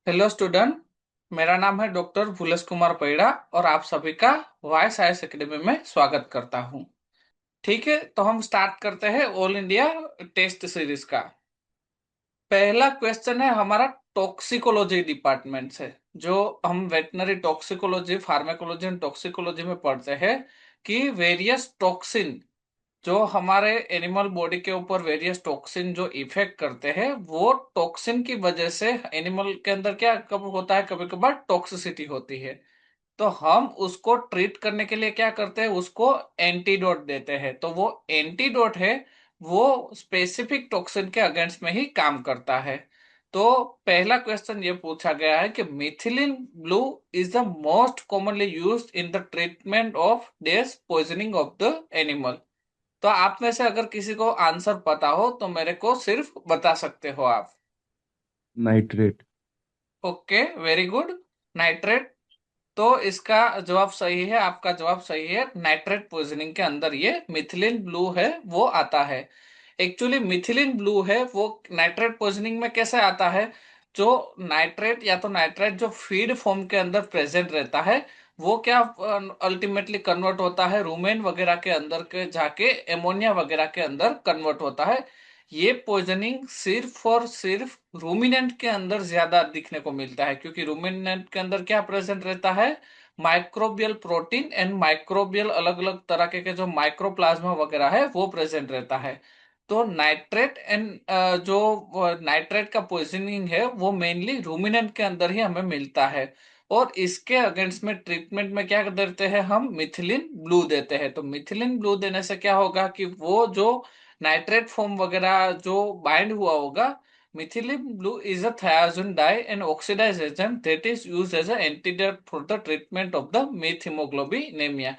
Hello student. मेरा नाम है डॉक्टर भूलेश कुमार पैड़ा और आप सभी का वाई साइंस एकेडमी में स्वागत करता हूं। ठीक है, तो हम स्टार्ट करते हैं ऑल इंडिया टेस्ट सीरीज का। पहला क्वेश्चन है हमारा टॉक्सिकोलॉजी डिपार्टमेंट से। जो हम veterinary toxicology, pharmacology and toxicology में पढ़ते हैं कि वेरियस टॉक्सिन जो हमारे एनिमल बॉडी के ऊपर वेरियस टॉक्सिन जो इफेक्ट करते हैं, वो टॉक्सिन की वजह से एनिमल के अंदर क्या कब होता है, कभी कभार टॉक्सिसिटी होती है। तो हम उसको ट्रीट करने के लिए क्या करते हैं, उसको एंटीडोट देते हैं। तो वो एंटीडोट है, वो स्पेसिफिक टॉक्सिन के अगेंस्ट में ही काम करता है। तो पहला क्वेश्चन ये पूछा गया है कि methylene blue is the most commonly used in the treatment of this poisoning of the animal. तो आप में से अगर किसी को आंसर पता हो तो मेरे को सिर्फ बता सकते हो आप। Nitrate. Okay, very good. Nitrate. तो इसका जवाब सही है, आपका जवाब सही है। नाइट्रेट पॉइजनिंग के अंदर ये मिथिलिन ब्लू है वो आता है। एक्चुअली मिथिलिन ब्लू है वो नाइट्रेट पॉइजनिंग में कैसे आता है। जो नाइट्रेट या तो नाइट्रेट जो फीड फॉर्म के अंदर प्रेजेंट रहता है, वो क्या अल्टीमेटली कन्वर्ट होता है रूमेन वगैरह के अंदर के जाके एमोनिया वगैरह के अंदर कन्वर्ट होता है। ये पॉइजनिंग सिर्फ और सिर्फ रूमिनेंट के अंदर ज्यादा दिखने को मिलता है, क्योंकि रूमिनेंट के अंदर क्या प्रेजेंट रहता है, माइक्रोबियल प्रोटीन एंड माइक्रोबियल अलग अलग तरह के जो माइक्रोप्लाज्मा वगैरह है वो प्रेजेंट रहता है। तो नाइट्रेट एंड जो नाइट्रेट का पॉइजनिंग है वो मेनली रूमिनेंट के अंदर ही हमें मिलता है। और इसके अगेंस्ट में ट्रीटमेंट में क्या देते हैं, हम मिथिलिन ब्लू देते हैं। तो मिथिलिन ब्लू देने से क्या होगा कि वो जो नाइट्रेट फॉर्म वगैरह जो बाइंड हुआ होगा, methylene blue is a thiazine dye and oxidized agent that is used as an antidote for the treatment of the methemoglobinemia।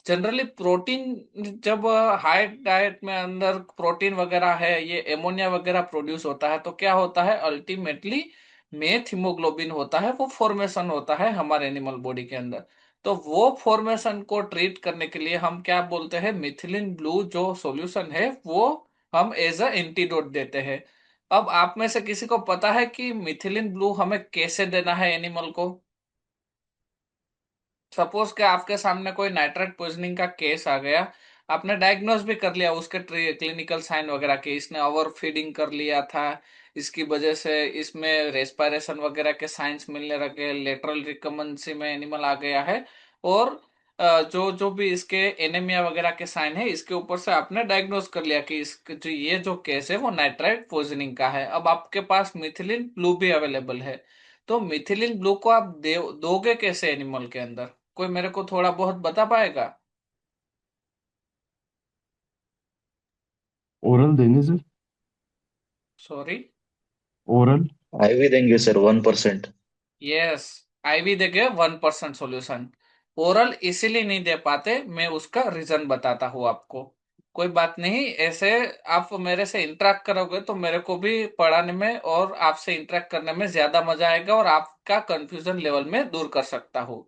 Generally protein जब हाई डाइट में अंदर प्रोटीन वगैरह है, ये एमोनिया वगैरह प्रोड्यूस होता है, तो क्या होता है अल्टीमेटली मेथ हीमोग्लोबिन होता है, वो फॉर्मेशन होता है हमारे एनिमल बॉडी के अंदर। तो वो फॉर्मेशन को ट्रीट करने के लिए हम क्या बोलते हैं, मिथिलिन ब्लू जो सॉल्यूशन है वो हम एज अ एंटीडोट देते हैं। अब आप में से किसी को पता है कि मिथिलिन ब्लू हमें कैसे देना है एनिमल को। सपोज कि आपके सामने कोई नाइट्रेट पॉइजनिंग का केस आ गया, आपने डायग्नोस भी कर लिया उसके क्लिनिकल साइन वगैरह के, इसने ओवर फीडिंग कर लिया था, इसकी वजह से इसमें रेस्पिरेशन वगैरह के साइंस मिलने लगे, लेटरल रिकमेंसी में एनिमल आ गया है, और जो जो भी इसके एनीमिया वगैरह के साइन है, इसके ऊपर से आपने डायग्नोस कर लिया कि इस जो ये जो केस है वो नाइट्रेट पॉइजनिंग का है। अब आपके पास मिथिलिन ब्लू भी अवेलेबल है। तो मिथिलिन ब्लू को आप दोगे कैसे एनिमल के अंदर, कोई मेरे को थोड़ा बहुत बता पाएगा। ओरल देंगे सर। सॉरी। ओरल। आईवी देंगे सर 1%। यस, आईवी देंगे 1% सॉल्यूशन। ओरल इसीलिए नहीं दे पाते, मैं उसका रीजन बताता हूँ आपको। कोई बात नहीं, ऐसे आप मेरे से इंटरेक्ट करोगे तो मेरे को भी पढ़ाने में और आपसे इंटरेक्ट करने में ज्यादा मजा आएगा और आपका कंफ्यूजन लेवल में दूर कर सकता हूँ।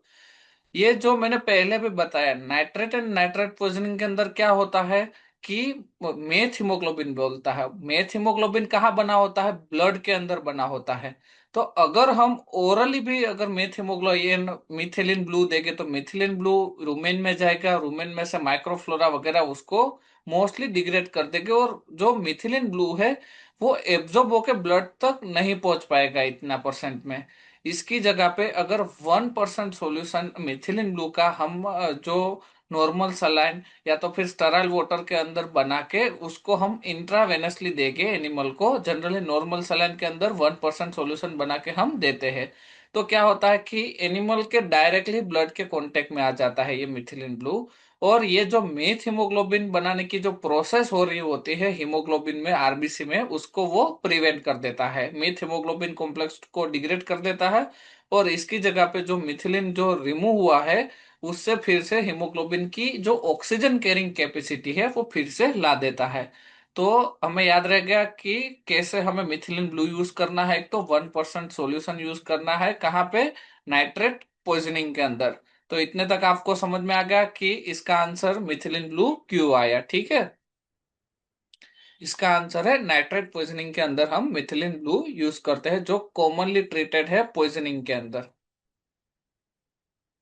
ये जो मैंने पहले भी बताया, नाइट्रेट एंड नाइट्रेट पॉइजनिंग के अंदर क्या होता है कि मेथ हीमोग्लोबिन बोलता है। मेथ हीमोग्लोबिन कहाँ बना होता है, ब्लड के अंदर बना होता है। तो अगर हम ओरली भी अगर मेथ हीमोग्लोबिन मिथिलिन ब्लू देंगे तो मिथिलिन ब्लू रूमेन में जाएगा, रूमेन में से माइक्रोफ्लोरा वगैरह उसको मोस्टली डिग्रेड कर देंगे, और जो मिथिलिन ब्लू है वो एब्जॉर्ब होके ब्लड तक नहीं पहुंच पाएगा इतना परसेंट में। इसकी जगह पे अगर 1% सॉल्यूशन मिथिलिन ब्लू का हम जो नॉर्मल सलाइन या तो फिर स्टराइल वाटर के अंदर बना के उसको हम इंट्रावेनसली देंगे एनिमल को, जनरली नॉर्मल सलाइन के अंदर 1% सॉल्यूशन बना के हम देते हैं। तो क्या होता है कि एनिमल के डायरेक्टली ब्लड के कांटेक्ट में आ जाता है ये मिथिलिन ब्लू, और ये जो मेथ हीमोग्लोबिन बनाने की जो प्रोसेस हो रही होती है हीमोग्लोबिन में, आरबीसी में, उसको वो प्रिवेंट कर देता है, मेथ हीमोग्लोबिन कॉम्प्लेक्स को डिग्रेड कर देता है। और इसकी जगह पे जो मिथिलिन जो रिमूव हुआ है, उससे फिर से हीमोग्लोबिन की जो ऑक्सीजन कैरिंग कैपेसिटी है वो फिर से ला देता है। तो हमें याद रह गया कि कैसे हमें मिथिलिन ब्लू यूज करना है। एक तो 1% सॉल्यूशन यूज करना है कहाँ पे, नाइट्रेट पॉइजनिंग के अंदर। तो इतने तक आपको समझ में आ गया कि इसका आंसर मिथिलिन ब्लू क्यों आया, ठीक है। इसका आंसर है नाइट्रेट पॉइजनिंग के अंदर हम मिथिलिन ब्लू यूज करते हैं, जो कॉमनली ट्रीटेड है पॉइजनिंग के अंदर।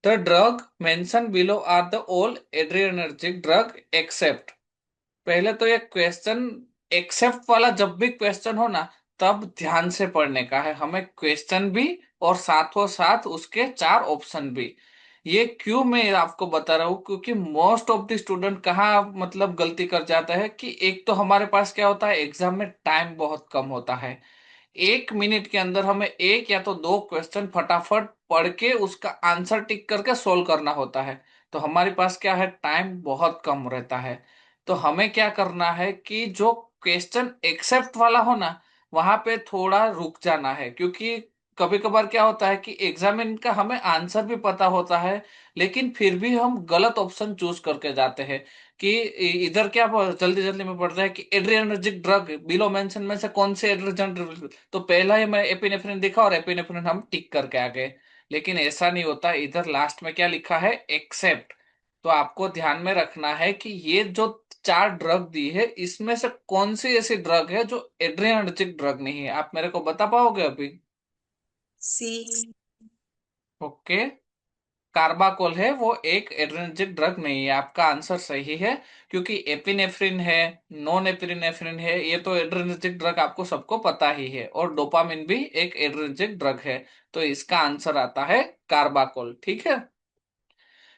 The drug mention below are the all adrenergic drug except. पहले तो ये क्वेश्चन एक्सेप्ट वाला जब भी क्वेश्चन हो ना, तब ध्यान से पढ़ने का है हमें, क्वेश्चन भी और साथों साथ उसके चार ऑप्शन भी। ये क्यों मैं आपको बता रहा हूँ, क्योंकि मोस्ट ऑफ द स्टूडेंट कहाँ मतलब गलती कर जाता है कि एक तो हमारे पास क्या होता है, एग्जाम में टाइम बहुत कम होता है। 1 मिनट के अंदर हमें एक या तो दो क्वेश्चन फटाफट पढ़ के उसका आंसर टिक करके सोल्व करना होता है। तो हमारे पास क्या है, टाइम बहुत कम रहता है। तो हमें क्या करना है कि जो क्वेश्चन एक्सेप्ट वाला हो ना, वहां पे थोड़ा रुक जाना है, क्योंकि कभी कभार क्या होता है कि एग्जामिन का हमें आंसर भी पता होता है, लेकिन फिर भी हम गलत ऑप्शन चूज करके जाते हैं। कि इधर क्या जल्दी जल्दी में पड़ रहा है कि एड्रिनर्जिक ड्रग बिलो मेंशन में से कौन से एड्रिनर्जिक, तो पहला ही मैं एपिनेफ्रिन दिखा और एपिनेफ्रिन हम टिक करके आ गए। लेकिन ऐसा नहीं होता, इधर लास्ट में क्या लिखा है, एक्सेप्ट। तो आपको ध्यान में रखना है कि ये जो चार ड्रग दी है, इसमें से कौन सी ऐसी ड्रग है जो एड्रिनर्जिक ड्रग नहीं है, आप मेरे को बता पाओगे अभी? सी। ओके, कार्बाकोल है वो एक एड्रेनर्जिक ड्रग नहीं है, आपका आंसर सही है। क्योंकि एपिनेफ्रिन है, नॉन एपिनेफ्रिन है, ये तो एड्रेनर्जिक ड्रग आपको सबको पता ही है, और डोपामिन भी एक एड्रेनर्जिक ड्रग है। तो इसका आंसर आता है कार्बाकोल, ठीक है।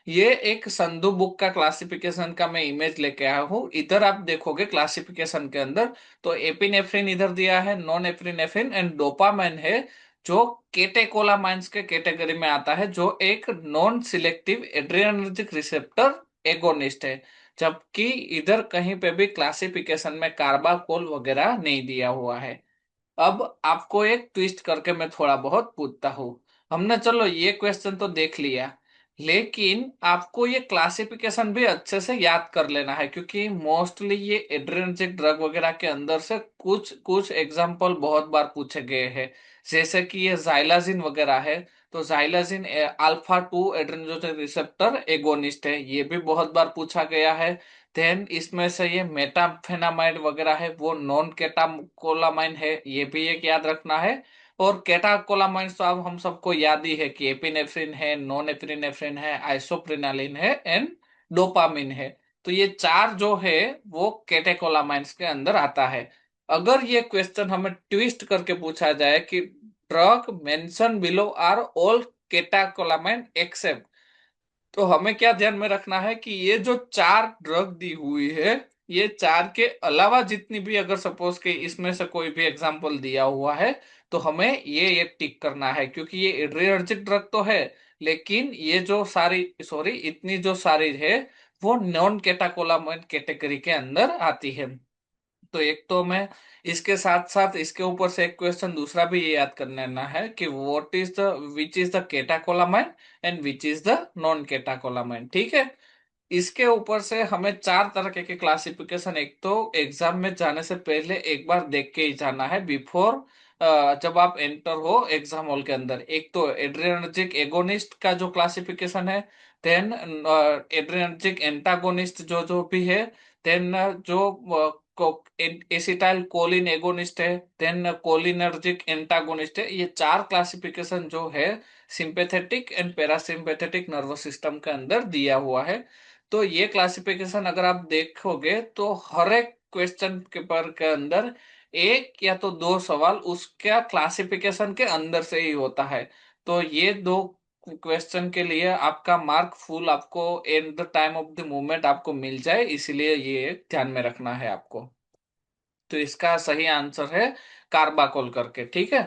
ये एक संधु बुक का क्लासिफिकेशन का मैं इमेज लेके आया हूँ, इधर आप देखोगे क्लासिफिकेशन के अंदर, तो एपिनेफ्रिन इधर दिया है, नॉन एपिनेफ्रिन एंड डोपामाइन है, जो केटेकोलामाइंस के कैटेगरी में आता है, जो एक non selective adrenergic receptor agonist है। जबकि इधर कहीं पे भी क्लासिफिकेशन में कार्बाकोल वगैरह नहीं दिया हुआ है। अब आपको एक ट्विस्ट करके मैं थोड़ा बहुत पूछता हूँ। हमने चलो ये क्वेश्चन तो देख लिया, लेकिन आपको ये क्लासिफिकेशन भी अच्छे से याद कर लेना है, क्योंकि मोस्टली ये एड्रेनर्जिक ड्रग वगैरह के अंदर से कुछ कुछ एग्जाम्पल बहुत बार पूछे गए हैं। जैसे कि ये जाइलाजिन वगैरह है, तो जाइलाजिन अल्फा 2 एड्रेनर्जिक रिसेप्टर एगोनिस्ट है, ये भी बहुत बार पूछा गया है। देन इसमें से ये मेटाफेनामाइड वगैरह है, वो नॉन केटाकोलामाइन है, ये भी एक याद रखना है। और केटाकोलामाइन तो अब हम सबको याद ही है कि एपिनेफ्रिन है, नॉन एपिनेफ्रिन है, आइसोप्रिनालिन है एंड डोपामिन है। तो ये चार जो है वो केटेकोलामाइंस के अंदर आता है। अगर ये क्वेश्चन हमें ट्विस्ट करके पूछा जाए कि drug mention below are all catecholamine except, तो हमें क्या ध्यान में रखना है कि ये जो चार ड्रग दी हुई है, ये चार के अलावा जितनी भी, अगर सपोज के इसमें से कोई भी एग्जांपल दिया हुआ है, तो हमें ये टिक करना है, क्योंकि ये एड्रिनर्जिक ड्रग तो है, लेकिन ये जो सारी, सॉरी, इतनी जो सारी है, वो नॉन केटाकोलामाइन कैटेगरी के अंदर आती है। तो एक तो मैं इसके साथ साथ इसके ऊपर से एक क्वेश्चन दूसरा भी ये याद कर लेना है कि what is the, which is the catecholamine and which is the non catecholamine, ठीक है। इसके ऊपर से हमें चार तरह के क्लासिफिकेशन, एक तो एग्जाम में जाने से पहले एक बार देख के ही जाना है, बिफोर जब आप एंटर हो एग्जाम हॉल के अंदर। एक तो एड्रेनर्जिक एगोनिस्ट का जो क्लासिफिकेशन है, देन एड्रेनर्जिक एंटागोनिस्ट जो जो भी है, देन जो एसिटाइल कोलिन एगोनिस्ट है, देन कोलिनर्जिक एंटागोनिस्ट है। ये चार क्लासिफिकेशन जो है sympathetic and parasympathetic nervous system के अंदर दिया हुआ है। तो ये क्लासिफिकेशन अगर आप देखोगे तो हर एक क्वेश्चन के पर के अंदर एक या तो दो सवाल उसका क्लासिफिकेशन के अंदर से ही होता है। तो ये दो क्वेश्चन के लिए आपका मार्क फुल आपको at the time of the movement आपको मिल जाए, इसलिए ये ध्यान में रखना है आपको। तो इसका सही आंसर है कार्बाकोल करके, ठीक है।